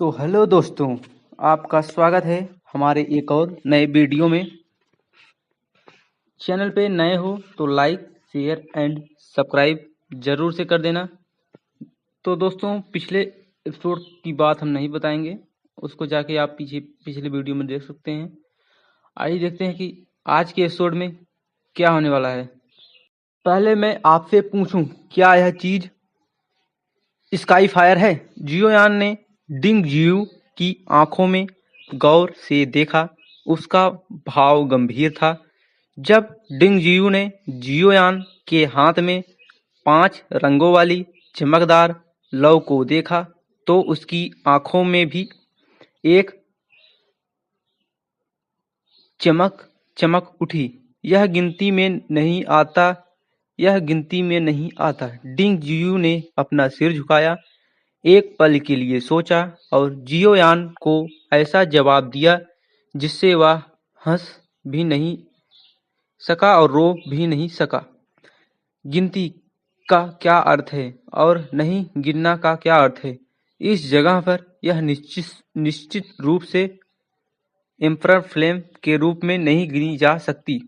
तो हेलो दोस्तों, आपका स्वागत है हमारे एक और नए वीडियो में। चैनल पे नए हो तो लाइक, शेयर एंड सब्सक्राइब जरूर से कर देना। तो दोस्तों, पिछले एपिसोड की बात हम नहीं बताएंगे, उसको जाके आप पिछले वीडियो में देख सकते हैं। आइए देखते हैं कि आज के एपिसोड में क्या होने वाला है। पहले मैं आपसे पूछूं, क्या यह चीज स्काई फायर है? जियोयान ने डिंग जियू की आंखों में गौर से देखा। उसका भाव गंभीर था। जब डिंग जियू ने जियोयान के हाथ में 5 रंगों वाली चमकदार लौ को देखा तो उसकी आंखों में भी एक चमक उठी। यह गिनती में नहीं आता। डिंग जियू ने अपना सिर झुकाया, एक पल के लिए सोचा और जियोयान को ऐसा जवाब दिया जिससे वह हंस भी नहीं सका और रो भी नहीं सका। गिनती का क्या अर्थ है और नहीं गिनना का क्या अर्थ है? इस जगह पर यह निश्चित रूप से एम्परर फ्लेम के रूप में नहीं गिनी जा सकती।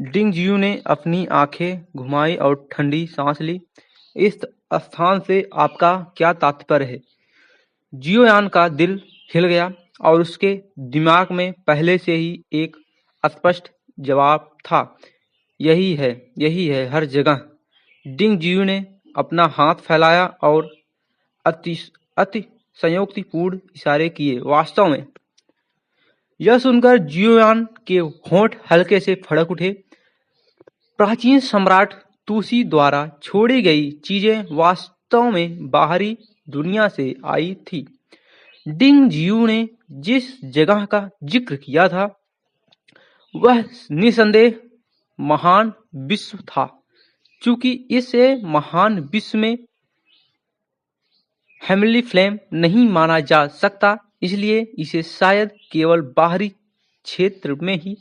डिंग जियू ने अपनी आंखें घुमाई और ठंडी सांस ली। इस स्थान से आपका क्या तात्पर्य है? जियोयान का दिल हिल गया और उसके दिमाग में पहले से ही एक स्पष्ट जवाब था। यही है हर जगह। डिंग जियू ने अपना हाथ फैलाया और अति संयोक्तिपूर्ण इशारे किए। वास्तव में यह सुनकर जियोयान के होंठ हल्के से फड़क उठे। प्राचीन सम्राट तुसी द्वारा छोड़ी गई चीजें वास्तव में बाहरी दुनिया से आई थी। डिंग जियू ने जिस जगह का जिक्र किया था वह निसंदेह महान विश्व था। चूंकि इसे महान विश्व में हेमली फ्लेम नहीं माना जा सकता, इसलिए इसे शायद केवल बाहरी क्षेत्र में ही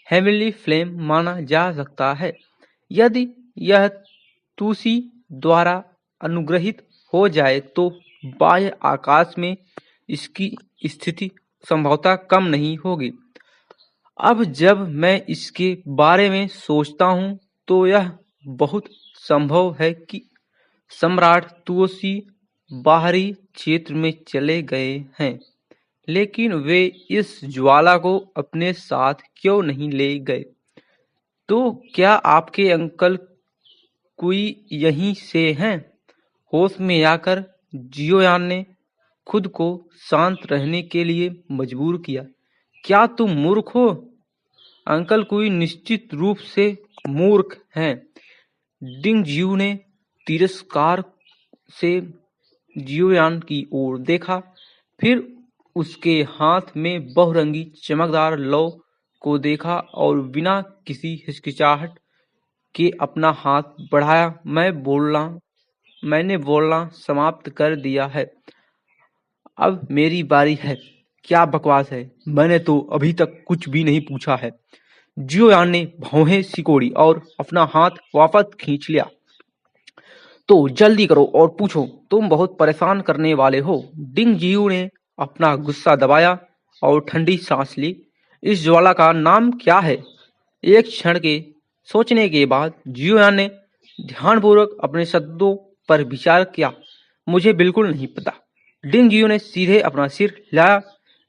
हेमली फ्लेम माना जा सकता है। यदि यह तुसी द्वारा अनुग्रहित हो जाए तो बाह्य आकाश में इसकी स्थिति संभवतः कम नहीं होगी। अब जब मैं इसके बारे में सोचता हूँ तो यह बहुत संभव है कि सम्राट तुसी बाहरी क्षेत्र में चले गए हैं, लेकिन वे इस ज्वाला को अपने साथ क्यों नहीं ले गए? तो क्या आपके अंकल कोई यहीं से हैं? होश में आकर जियोयान ने खुद को शांत रहने के लिए मजबूर किया। क्या तुम मूर्ख हो? अंकल कोई निश्चित रूप से मूर्ख हैं। डिंग जियू ने तिरस्कार से जियोयान की ओर देखा, फिर उसके हाथ में बहुरंगी चमकदार लौ को देखा और बिना किसी हिचकिचाहट के अपना हाथ बढ़ाया। मैंने बोलना समाप्त कर दिया है। अब मेरी बारी है। क्या बकवास है? मैंने तो अभी तक कुछ भी नहीं पूछा है। जियोयान ने भौहें सिकोड़ी और अपना हाथ वापस खींच लिया। तो जल्दी करो और पूछो, तुम बहुत परेशान करने वाले हो। डिंग जियू ने अपना गुस्सा दबाया और ठंडी सांस ली। इस ज्वाला का नाम क्या है? एक क्षण के सोचने के बाद जियोयान ने ध्यानपूर्वक अपने शब्दों पर विचार किया। मुझे बिल्कुल नहीं पता। डिंग जियू ने सीधे अपना सिर हिलाया,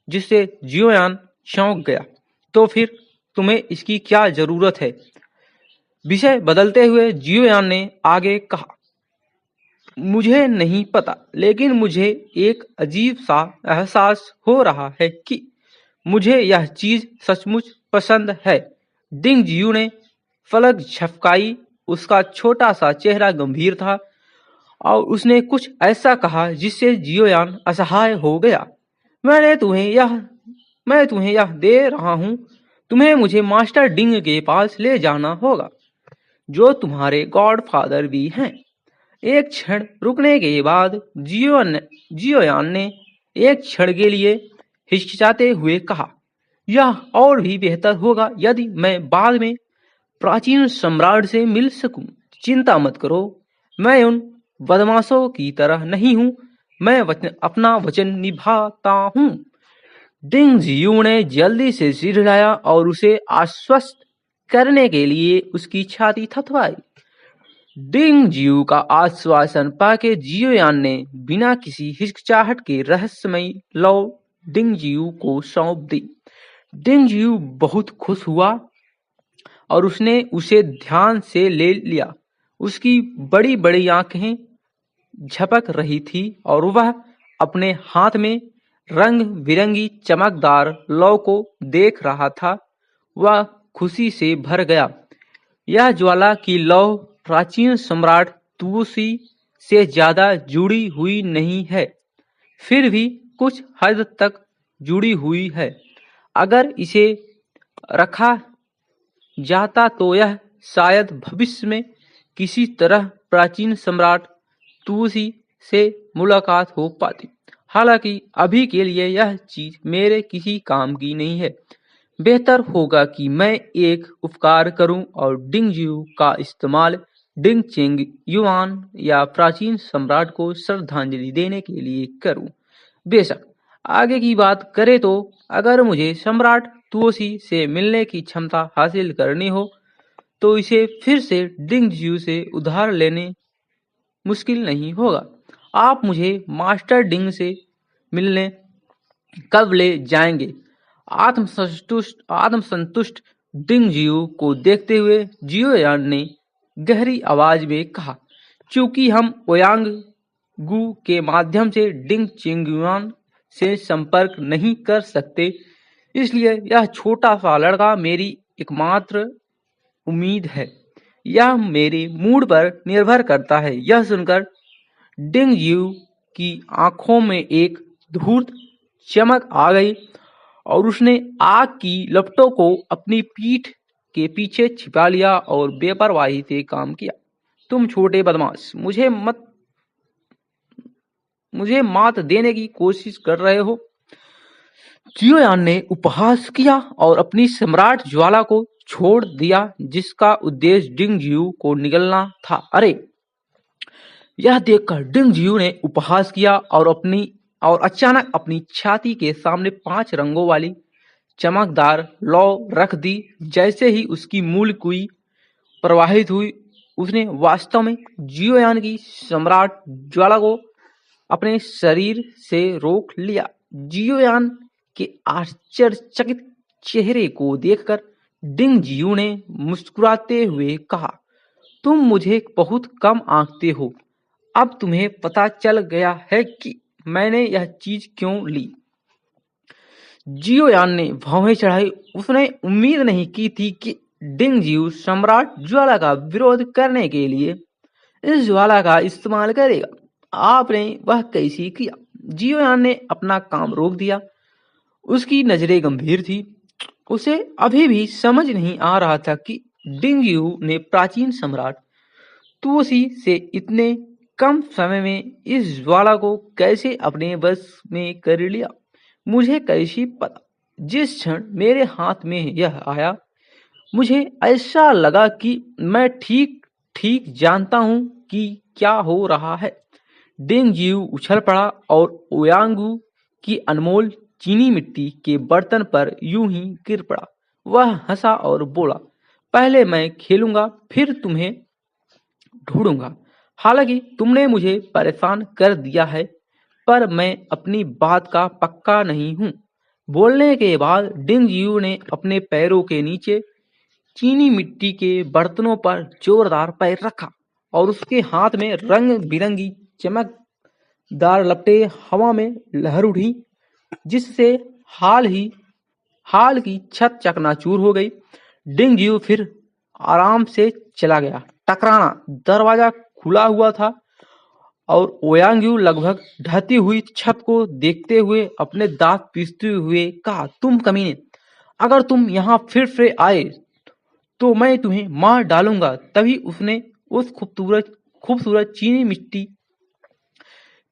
जिससे जियोयान चौंक गया। तो फिर तुम्हें इसकी क्या जरूरत है? विषय बदलते हुए जियोयान ने आगे कहा, मुझे नहीं पता, लेकिन मुझे एक अजीब सा एहसास हो रहा है कि मुझे यह चीज सचमुच पसंद है। डिंग जियू ने पलक झपकाई। उसका छोटा सा चेहरा गंभीर था और उसने कुछ ऐसा कहा जिससे जियोयान असहाय हो गया। मैं तुम्हें यह दे रहा हूँ। तुम्हें मुझे मास्टर डिंग के पास ले जाना होगा, जो तुम्हारे गॉडफादर भी हैं। एक क्षण रुकने के बाद जियोयान ने एक क्षण के लिए हिचकिचाते हुए कहा, यह और भी बेहतर होगा यदि मैं बाद में प्राचीन सम्राट से मिल सकूं। चिंता मत करो, मैं उन बदमाशों की तरह नहीं हूं मैं अपना वचन निभाता हूँ। डिंग जियू ने जल्दी से सिर हिलाया और उसे आश्वस्त करने के लिए उसकी छाती थपथपाई। डिंग जियू का आश्वासन पाके जियोयान ने बिना किसी हिचकिचाहट के रहस्यमयी लौ डिंग जियू को सौंप दी। डिंग जियू बहुत खुश हुआ और उसने उसे ध्यान से ले लिया। उसकी बड़ी बड़ी आंखें झपक रही थी और वह अपने हाथ में रंग बिरंगी चमकदार लौ को देख रहा था। वह खुशी से भर गया। यह ज्वाला की लौ प्राचीन सम्राट तुसी से ज्यादा जुड़ी हुई नहीं है, फिर भी कुछ हद तक जुड़ी हुई है। अगर इसे रखा जाता तो यह शायद भविष्य में किसी तरह प्राचीन सम्राट तुसी से मुलाकात हो पाती। हालांकि अभी के लिए यह चीज मेरे किसी काम की नहीं है। बेहतर होगा कि मैं एक उपकार करूं और डिंग जियू का इस्तेमाल डिंग चेंग युआन या प्राचीन सम्राट को श्रद्धांजलि देने के लिए करूं। बेशक आगे की बात करें तो अगर मुझे सम्राट तुओसी से मिलने की क्षमता हासिल करनी हो तो इसे फिर से डिंग जियू से उधार लेने मुश्किल नहीं होगा। आप मुझे मास्टर डिंग से मिलने कब ले जाएंगे? आत्मसंतुष्ट डिंग जियू को देखते हुए जियोयान ने गहरी आवाज में कहा, चूंकि हम ओयांग गु के माध्यम से डिंग चिंगयुआन से संपर्क नहीं कर सकते, इसलिए यह छोटा सा लड़का मेरी एकमात्र उम्मीद है। यह मेरे मूड पर निर्भर करता है। यह सुनकर डिंग जियू की आंखों में एक धूर्त चमक आ गई और उसने आग की लपटों को अपनी पीठ के पीछे छिपा लिया और बेपरवाही से काम किया। तुम छोटे बदमाश, मुझे मात देने की कोशिश कर रहे हो। जियोयान ने उपहास किया और अपनी सम्राट ज्वाला को छोड़ दिया जिसका उद्देश्य डिंग जियू को निगलना था। अरे! यह देखकर डिंग जियू ने उपहास किया और अचानक अपनी छाती के सामने 5 रंगों वाली चमकदार लौ रख दी। जैसे ही उसकी मूल कुई प्रवाहित हुई, उसने वास्तव में जियोयान की सम्राट ज्वाला को अपने शरीर से रोक लिया। जियोयान के आश्चर्यचकित चेहरे को देखकर डिंग जियू ने मुस्कुराते हुए कहा, तुम मुझे बहुत कम आंकते हो। अब तुम्हें पता चल गया है कि मैंने यह चीज क्यों ली। जियोयान ने भौहें चढ़ाई। उसने उम्मीद नहीं की थी कि डिंग जियू सम्राट ज्वाला का विरोध करने के लिए इस ज्वाला का इस्तेमाल करेगा। आपने वह कैसे किया? जियोयान ने अपना काम रोक दिया। उसकी नजरें गंभीर थी। उसे अभी भी समझ नहीं आ रहा था कि डिंग जियू ने प्राचीन सम्राट तुसी से इतने कम समय में इस ज्वाला को कैसे अपने बस में कर लिया। मुझे कैसे पता? जिस क्षण मेरे हाथ में यह आया, मुझे ऐसा लगा कि मैं ठीक ठीक जानता हूं कि क्या हो रहा है। डिंग जियू उछल पड़ा और ओयांगू की अनमोल चीनी मिट्टी के बर्तन पर यूं ही गिर पड़ा। वह हंसा और बोला, पहले मैं खेलूंगा, फिर तुम्हें ढूंढूंगा। हालांकि तुमने मुझे परेशान कर दिया है, पर मैं अपनी बात का पक्का नहीं हूं। बोलने के बाद डिंग जियू ने अपने पैरों के नीचे चीनी मिट्टी के बर्तनों पर जोरदार पैर रखा और उसके हाथ में रंग बिरंगी चमकदार लपटें हवा में लहर उठी, जिससे हाल की छत चकनाचूर हो गई। डिंग जियू फिर आराम से चला गया। टकराना दरवाजा खुला हुआ था और ओयांग्यू लगभग ढहती हुई छत को देखते हुए अपने दांत पीसते हुए कहा, तुम कमीने, अगर तुम यहाँ फिर से आए तो मैं तुम्हें मार डालूंगा। तभी उसने उस खूबसूरत चीनी मिट्टी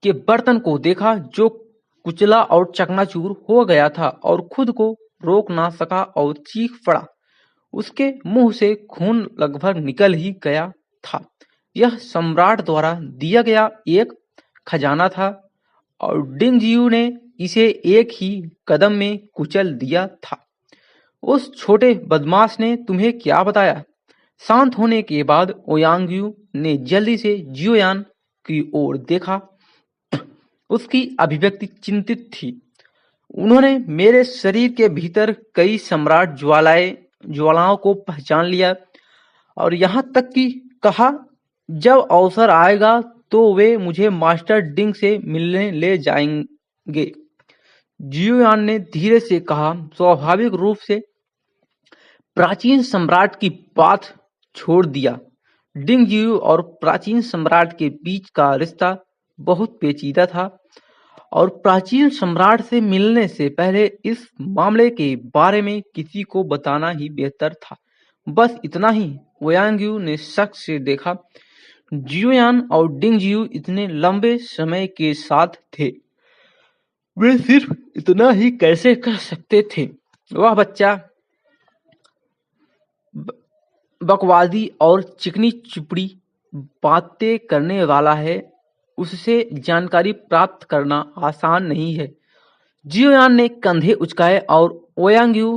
के बर्तन को देखा जो कुचला और चकनाचूर हो गया था और खुद को रोक ना सका और चीख पड़ा। उसके मुंह से खून लगभग निकल ही गया था। यह सम्राट द्वारा दिया गया एक खजाना था और डिंगजियू ने इसे एक ही कदम में कुचल दिया था। उस छोटे बदमाश ने तुम्हें क्या बताया? शांत होने के बाद ओयांग्यू ने जल्दी से जियोयान की ओर देखा। उसकी अभिव्यक्ति चिंतित थी। उन्होंने मेरे शरीर के भीतर कई सम्राट ज्वालाओं को पहचान लिया और यहाँ तक कि कहा जब अवसर आएगा तो वे मुझे मास्टर डिंग से मिलने ले जाएंगे। जियोयान ने धीरे से कहा, स्वाभाविक रूप से प्राचीन सम्राट की बात छोड़ दिया। डिंगजियू और प्राचीन सम्राट के बीच का रिश्ता बहुत पेचीदा था और प्राचीन सम्राट से मिलने से पहले इस मामले के बारे में किसी को बताना ही बेहतर था। बस इतना ही। ओयांग्यू ने शक से देखा। जियोयान और डिंगजियू इतने लंबे समय के साथ थे, वे सिर्फ इतना ही कैसे कर सकते थे? वह बच्चा बकवादी और चिकनी चुपड़ी बातें करने वाला है, उससे जानकारी प्राप्त करना आसान नहीं है। जियोयान ने कंधे उचकाए और ओयांग्यू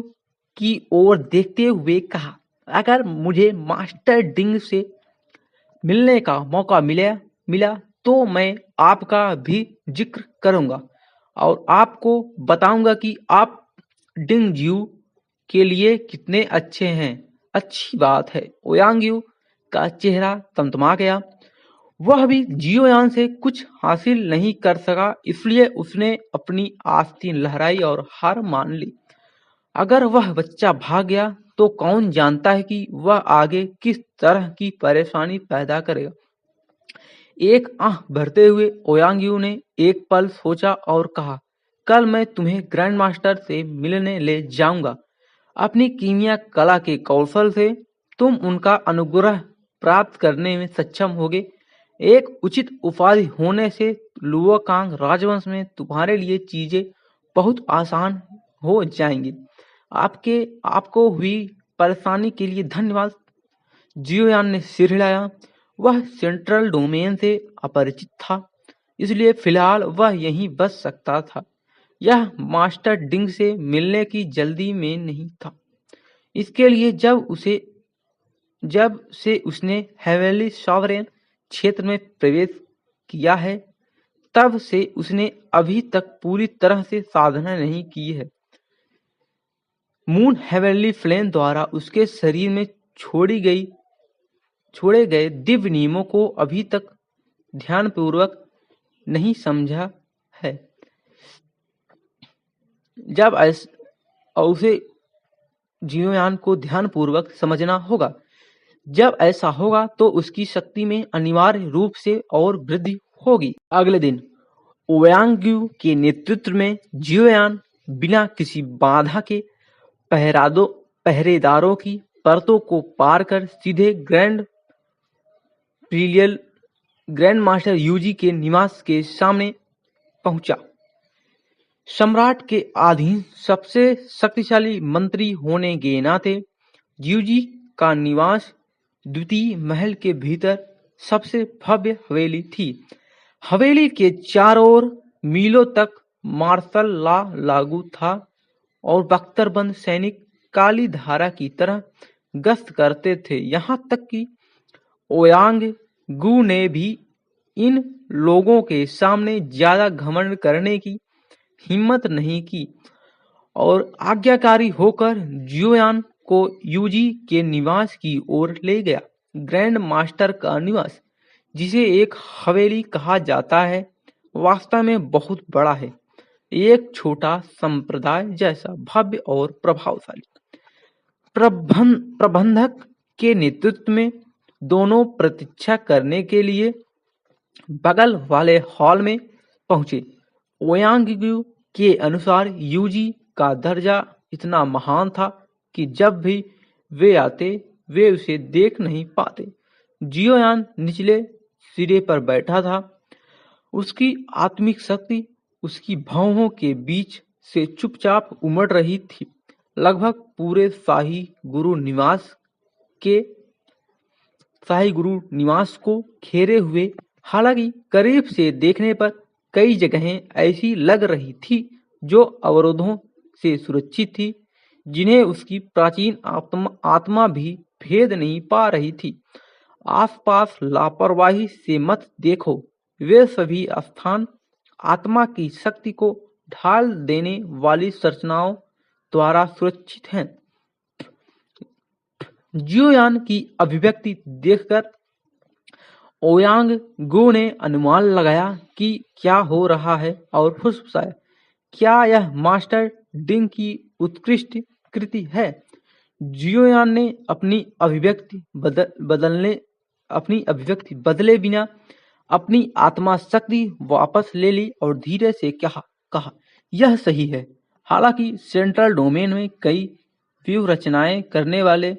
की ओर देखते हुए कहा, अगर मुझे मास्टर डिंग से मिलने का मौका मिला तो मैं आपका भी जिक्र करूंगा और आपको बताऊंगा कि आप डिंगजियू के लिए कितने अच्छे हैं। अच्छी बात है। ओयांग्यू का चेहरा तमतमा गया। वह भी जियोयान से कुछ हासिल नहीं कर सका, इसलिए उसने अपनी आस्तीन लहराई और हार मान ली। अगर वह बच्चा भाग गया तो कौन जानता है कि वह आगे किस तरह की परेशानी पैदा करेगा। एक आह भरते हुए ओयांग्यू ने एक पल सोचा और कहा, कल मैं तुम्हें ग्रैंड मास्टर से मिलने ले जाऊंगा। अपनी कीमिया कला के कौशल से तुम उनका अनुग्रह प्राप्त करने में सक्षम होगे। एक उचित उपाधि होने से लुओकांग राजवंश में तुम्हारे लिए चीजें बहुत आसान हो जाएंगी। आपको हुई परेशानी के लिए धन्यवाद। जियोयान ने सिर हिलाया। वह सेंट्रल डोमेन से अपरिचित था, इसलिए फिलहाल वह यहीं बच सकता था। यह मास्टर डिंग से मिलने की जल्दी में नहीं था। इसके लिए जब से उसने हेवेली सॉवरेन क्षेत्र में प्रवेश किया है, तब से उसने अभी तक पूरी तरह से साधना नहीं की है। मून हेवनली फ्लेम द्वारा उसके शरीर में छोड़े गए दिव्य नियमों को अभी तक ध्यानपूर्वक नहीं समझा है। जब उसे जियोयान को ध्यानपूर्वक समझना होगा। जब ऐसा होगा तो उसकी शक्ति में अनिवार्य रूप से और वृद्धि होगी। अगले दिन ओयांग्यू के नेतृत्व में जियोयान बिना किसी बाधा के पहरेदारों की परतों को पार कर सीधे ग्रैंड मास्टर यूजी के निवास के सामने पहुंचा। सम्राट के अधीन सबसे शक्तिशाली मंत्री होने के नाते यूजी का निवास द्वितीय महल के भीतर सबसे भव्य हवेली थी। हवेली के चारों ओर मीलों तक मार्शल लॉ लागू था और बख्तरबंद सैनिक काली धारा की तरह गश्त करते थे। यहाँ तक कि ओयांगगू ने भी इन लोगों के सामने ज्यादा घमंड करने की हिम्मत नहीं की और आज्ञाकारी होकर जियोयान को यूजी के निवास की ओर ले गया। ग्रैंड मास्टर का निवास, जिसे एक हवेली कहा जाता है, वास्तव में बहुत बड़ा है, एक छोटा संप्रदाय जैसा भव्य और प्रभावशाली। प्रबंधक के नेतृत्व में दोनों प्रतीक्षा करने के लिए बगल वाले हॉल में पहुंचे। ओयांगगू के अनुसार यूजी का दर्जा इतना महान था कि जब भी वे आते वे उसे देख नहीं पाते। जियोयान निचले सिरे पर बैठा था। उसकी आत्मिक शक्ति उसकी भौहों के बीच से चुपचाप उमड़ रही थी, लगभग पूरे शाही गुरु निवास को घेरे हुए। हालांकि करीब से देखने पर कई जगहें ऐसी लग रही थी जो अवरोधों से सुरक्षित थी, जिन्हें उसकी प्राचीन आत्मा भी भेद नहीं पा रही थी। आसपास लापरवाही से मत देखो, वे सभी स्थान आत्मा की शक्ति को ढाल देने वाली संरचनाओं द्वारा सुरक्षित हैं। जियोयान की अभिव्यक्ति देखकर ओयांग गो ने अनुमान लगाया कि क्या हो रहा है और फुसफुसाया, क्या यह मास्टर डिंग की उत्कृष्ट कृति है? जियोयान ने अपनी अभिव्यक्ति बदले बिना अपनी आत्मा शक्ति वापस ले ली और धीरे से कहा, यह सही है। हालांकि सेंट्रल डोमेन में कई व्यूह रचनाएं करने वाले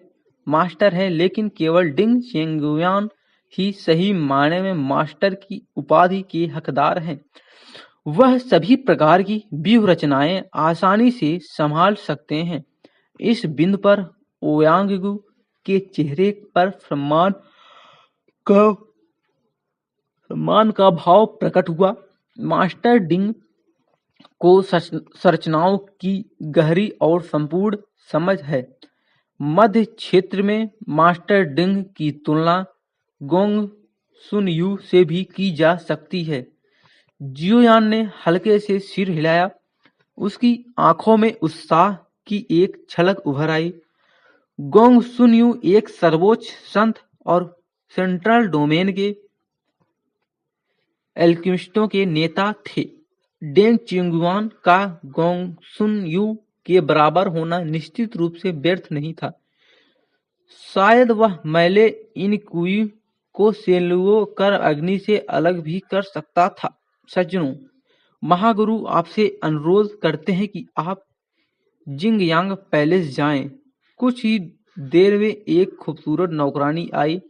मास्टर हैं, लेकिन केवल डिंग चेंगुआन ही सही मायने में मास्टर की उपाधि के हकदार हैं। वह सभी प्रकार की व्यूह रचनाएं आसानी से संभाल सकते हैं। इस बिंदु पर ओयांगगु के चेहरे पर सम्मान का भाव प्रकट हुआ। मास्टर डिंग को संरचनाओं की गहरी और संपूर्ण समझ है। मध्य क्षेत्र में मास्टर डिंग की तुलना गोंग सुन यू से भी की जा सकती है। जियोयान ने हल्के से सिर हिलाया। उसकी आंखों में उत्साह की एक झलक उभर आई। गोंग सुन यू एक सर्वोच्च संत और सेंट्रल डोमेन के एल्केमिस्टों के नेता थे। डेंग चिंगुआन का गोंग सुन यू के बराबर होना निश्चित रूप से व्यर्थ नहीं था। शायद वह मैले इनकुई को सेलुओ कर अग्नि से अलग भी कर सकता था। सज्जनों, महागुरु आपसे अनुरोध करते हैं कि आप जिंगयांग पैलेस जाएं। कुछ ही देर में एक खूबसूरत नौकरानी आई।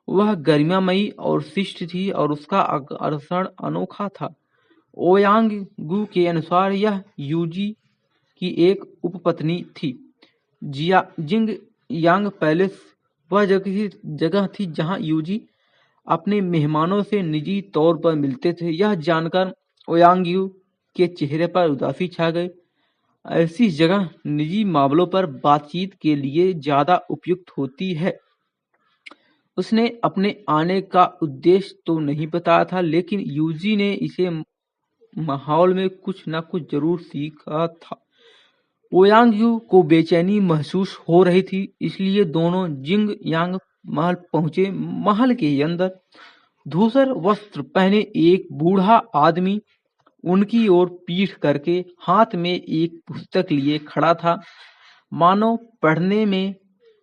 वह गरिमामयी और शिष्ट थी और उसका आकर्षण अनोखा था। ओयांग गु के अनुसार यह यूजी की एक उपपत्नी थी। जिंग यांग पैलेस वह जगह थी जहां यूजी अपने मेहमानों से निजी तौर पर मिलते थे। यह जानकर ओयांग यू के चेहरे पर उदासी छा गई। ऐसी जगह निजी मामलों पर बातचीत के लिए ज्यादा उपयुक्त होती है। उसने अपने आने का उद्देश्य तो नहीं बताया था, लेकिन यूजी ने इसे माहौल में कुछ न कुछ जरूर सीखा था। ओयांग यू को बेचैनी महसूस हो रही थी, इसलिए दोनों जिंग यांग महल पहुंचे। महल के अंदर धूसर वस्त्र पहने एक बूढ़ा आदमी उनकी ओर पीठ करके हाथ में एक पुस्तक लिए खड़ा था, मानो पढ़ने में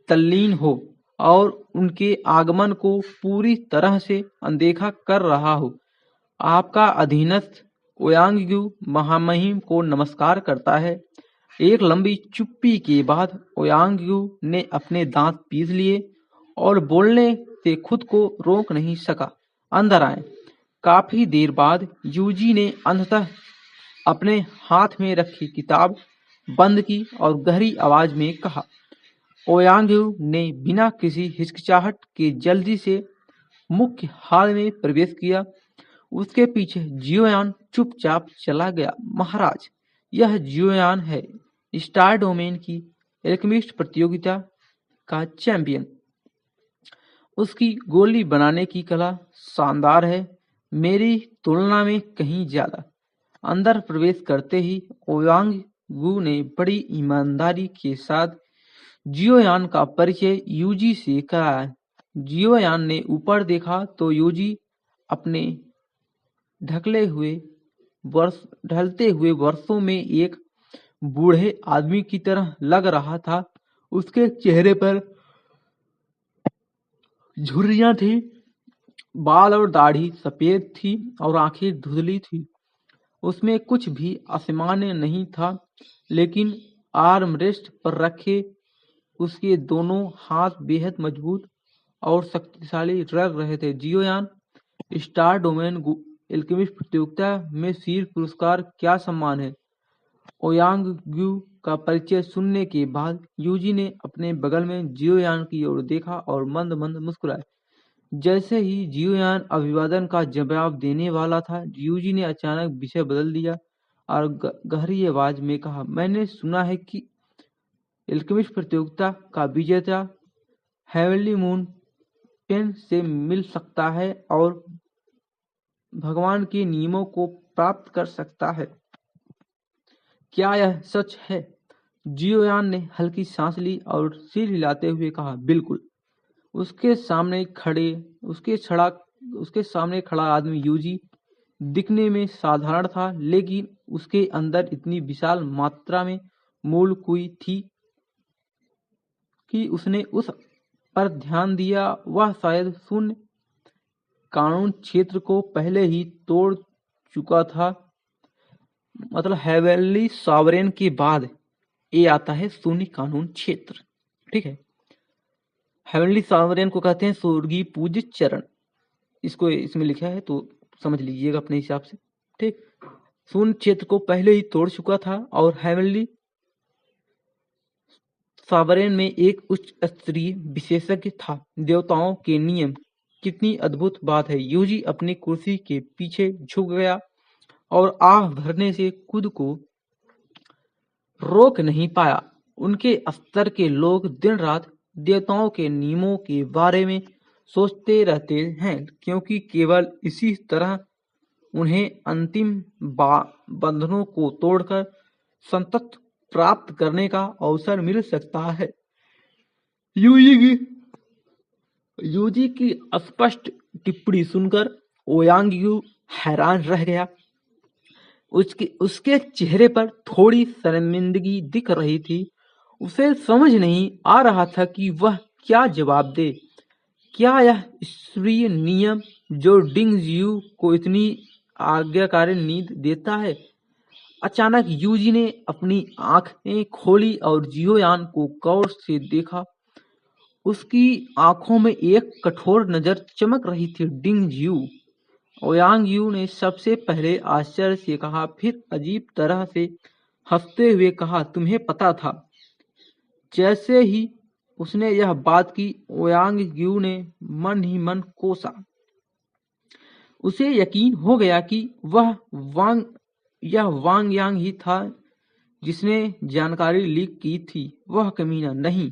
तल्लीन हो और उनके आगमन को पूरी तरह से अनदेखा कर रहा हो। आपका अधीनस्थ ओयांग यू महामहिम को नमस्कार करता है। एक लंबी चुप्पी के बाद ओयांग यू ने अपने दांत पीस लिए और बोलने से खुद को रोक नहीं सका। अंदर आए। काफी देर बाद यूजी ने अंततः अपने हाथ में रखी किताब बंद की और गहरी आवाज में कहा। ओयांग यू ने बिना किसी हिचकिचाहट के जल्दी से मुख्य हॉल में प्रवेश किया। उसके पीछे जियोयान चुपचाप चला गया। महाराज, यह जियोयान है, स्टार डोमेन की एल्केमिस्ट प्रतियोगिता का चैंपियन। उसकी गोली बनाने की कला शानदार है, मेरी तुलना में कहीं ज्यादा। अंदर प्रवेश करते ही ओयांग गु ने बड़ी ईमानदारी के साथ जियोयान का परिचय यूजी से कराया। जियोयान ने ऊपर देखा तो यूजी अपने ढलते हुए वर्षों में एक बूढ़े आदमी की तरह लग रहा था। उसके चेहरे पर झुर्रियां थी, बाल और दाढ़ी सफेद थी और आंखें धुंधली थी। उसमें कुछ भी असामान्य नहीं था, लेकिन आर्मरेस्ट पर रखे उसके दोनों हाथ बेहद मजबूत और शक्तिशाली लग रहे थे। जियोयान, स्टार डोमेन एल्केमिस्ट प्रतियोगिता में शीर्ष पुरस्कार क्या सम्मान है? ओयांग ग्यू का परिचय सुनने के बाद यूजी ने अपने बगल में जियोयान की ओर देखा और मंद मंद मुस्कुराए। जैसे ही जियोयान अभिवादन का जवाब देने वाला था, यूजी ने अचानक विषय बदल दिया और गहरी आवाज में कहा, मैंने सुना है कि एल्केमिस्ट प्रतियोगिता का विजेता हेवनली मून पेन से मिल सकता है और भगवान के नियमों को प्राप्त कर सकता है। क्या यह सच है? जियोयान ने हल्की सांस ली और सिर हिलाते हुए कहा, बिल्कुल। उसके सामने खड़ा आदमी यूजी दिखने में साधारण था, लेकिन उसके अंदर इतनी विशाल मात्रा में मूल कुई थी कि उसने उस पर ध्यान दिया। वह शायद शून्य कानून क्षेत्र को पहले ही तोड़ चुका था। मतलब हेवनली सॉवरेन के बाद ये आता है शून्य कानून क्षेत्र। ठीक है, हेवनली सॉवरेन को कहते हैं स्वर्गीय पूज्य चरण। इसको इसमें लिखा है तो समझ लीजिएगा अपने हिसाब से। ठीक, शून्य क्षेत्र को पहले ही तोड़ चुका था और हेवनली सॉवरेन में एक उच्च स्तरीय विशेषज्ञ था। देवताओं के नियम, कितनी अद्भुत बात है। यूजी अपनी कुर्सी के पीछे झुक गया और आह भरने से खुद को रोक नहीं पाया। उनके स्तर के लोग दिन रात देवताओं के नियमों के बारे में सोचते रहते हैं, क्योंकि केवल इसी तरह उन्हें अंतिम बंधनों को तोड़कर संतत प्राप्त करने का अवसर मिल सकता है। यूजी की स्पष्ट टिप्पणी सुनकर ओयांग यू हैरान रह गया। उसके चेहरे पर थोड़ी शर्मिंदगी दिख रही थी। उसे समझ नहीं आ रहा था कि वह क्या जवाब दे। क्या यह ईश्वरीय नियम जो डिंग यू को इतनी आज्ञाकारी नींद देता है? अचानक यूजी ने अपनी आंखें खोली और जियोयान को गौर से देखा। उसकी आंखों में एक कठोर नजर चमक रही थी। डिंग यू, ओयांग यू ने सबसे पहले आश्चर्य से कहा, फिर अजीब तरह से हंसते हुए कहा, तुम्हें पता था? जैसे ही उसने यह बात की, ओयांग यू ने मन ही मन कोसा। उसे यकीन हो गया कि यह वांग यांग ही था जिसने जानकारी लीक की थी, वह कमीना नहीं।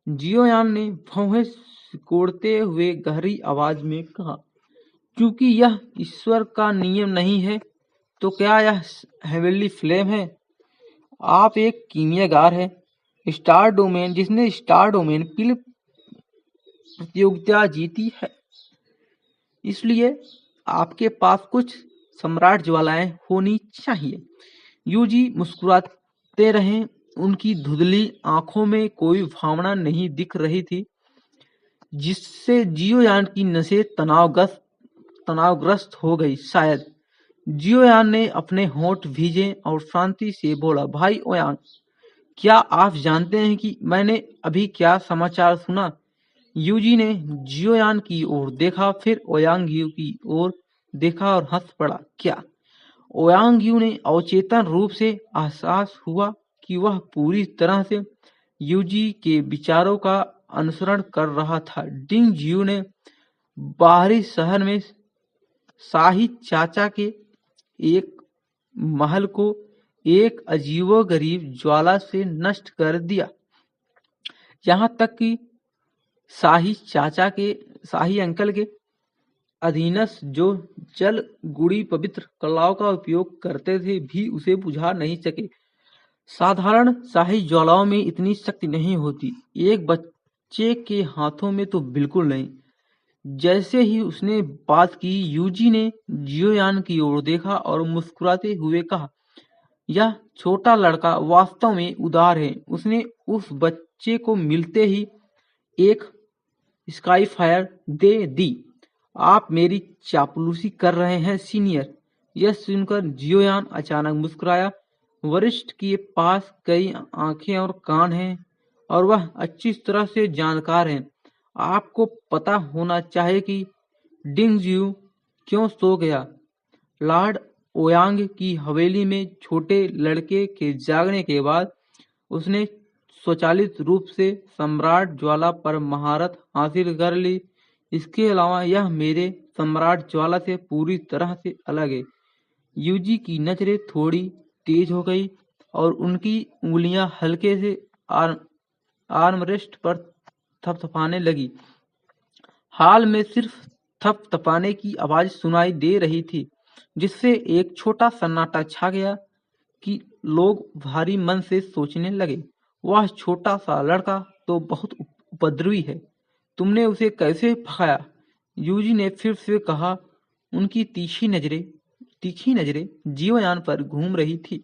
जियोयान ने भौहें सिकोड़ते हुए गहरी आवाज में कहा, क्योंकि यह ईश्वर का नियम नहीं है, तो क्या यह हेवनली फ्लेम है? आप एक कीमियागार है, जिसने स्टार डोमेन प्रतियोगिता जीती है, इसलिए आपके पास कुछ सम्राट ज्वालाएं होनी चाहिए। यूजी मुस्कुराते रहे। उनकी धुंधली आंखों में कोई भावना नहीं दिख रही थी, जिससे जियोयान की नसें तनावग्रस्त हो गई। शायद जियोयान ने अपने होंठ भीजे और शांति से बोला, भाई ओयांग, क्या आप जानते हैं कि मैंने अभी क्या समाचार सुना? यूजी ने जियोयान की ओर देखा, फिर ओयांग यू की ओर देखा और हंस पड़ा। क्या? ओयांग यू ने अवचेतन रूप से एहसास हुआ कि वह पूरी तरह से यूजी के विचारों का अनुसरण कर रहा था। डिंग जियू ने बाहरी शहर में शाही चाचा के एक महल को एक अजीबोगरीब ज्वाला से नष्ट कर दिया। यहाँ तक कि शाही अंकल के अधीनस्थ जो जल गुड़ी पवित्र कलाओं का उपयोग करते थे भी उसे बुझा नहीं सके। साधारण शाही ज्वालाओं में इतनी शक्ति नहीं होती, एक बच्चे के हाथों में तो बिल्कुल नहीं। जैसे ही उसने बात की, यूजी ने जियोयान की ओर देखा और मुस्कुराते हुए कहा, यह छोटा लड़का वास्तव में उदार है। उसने उस बच्चे को मिलते ही एक स्काई फायर दे दी। आप मेरी चापलूसी कर रहे हैं सीनियर। यह सुनकर जियोयान अचानक मुस्कुराया। वरिष्ठ के पास कई आंखें और कान हैं और वह अच्छी तरह से जानकार हैं। आपको पता होना चाहिए कि डिंगजियू क्यों सो गया। लॉर्ड ओयांग की हवेली में छोटे लड़के के जागने के बाद उसने स्वचालित रूप से सम्राट ज्वाला पर महारत हासिल कर ली। इसके अलावा यह मेरे सम्राट ज्वाला से पूरी तरह से अलग है। यूजी की नजरें थोड़ी तेज हो गई और उनकी उंगलियां हल्के से आर्मरेस्ट पर थपथपाने लगी। हाल में सिर्फ थपथपाने की आवाज सुनाई दे रही थी, जिससे एक छोटा सन्नाटा छा गया कि लोग भारी मन से सोचने लगे, वह छोटा सा लड़का तो बहुत उपद्रवी है, तुमने उसे कैसे भगाया? यूजी ने फिर से कहा। उनकी तीखी नजरें जीवयान पर घूम रही थी।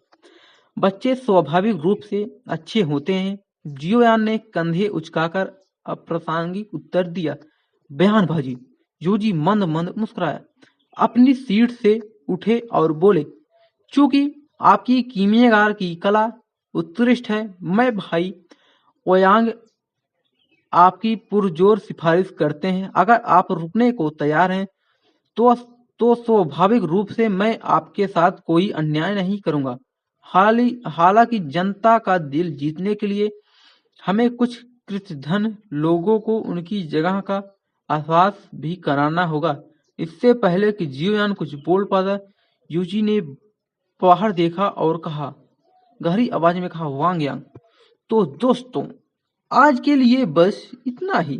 बच्चे स्वाभाविक रूप से अच्छे होते हैं। जीवयान ने कंधे उचकाकर अप्रासंगिक उत्तर दिया। बयानबाजी। यूजी मंद मंद मुस्कुराया, अपनी सीट से उठे और बोले, चूंकि आपकी कीमियागार की कला उत्कृष्ट है, मैं भाई ओयांग आपकी पुरजोर सिफारिश करते हैं। अगर आप रुकने को तैयार हैं तो स्वाभाविक रूप से मैं आपके साथ कोई अन्याय नहीं करूंगा। हालांकि जनता का दिल जीतने के लिए हमें कुछ कृतघ्न लोगों को उनकी जगह का आश्वास भी कराना होगा। इससे पहले कि जीवयान कुछ बोल पाता, यूजी ने बाहर देखा और कहा, गहरी आवाज में कहा, वांग यांग। तो दोस्तों, आज के लिए बस इतना ही।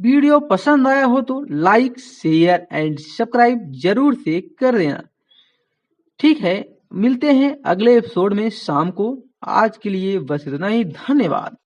वीडियो पसंद आया हो तो लाइक, शेयर एंड सब्सक्राइब जरूर से कर देना। ठीक है, मिलते हैं अगले एपिसोड में शाम को। आज के लिए बस इतना ही। धन्यवाद।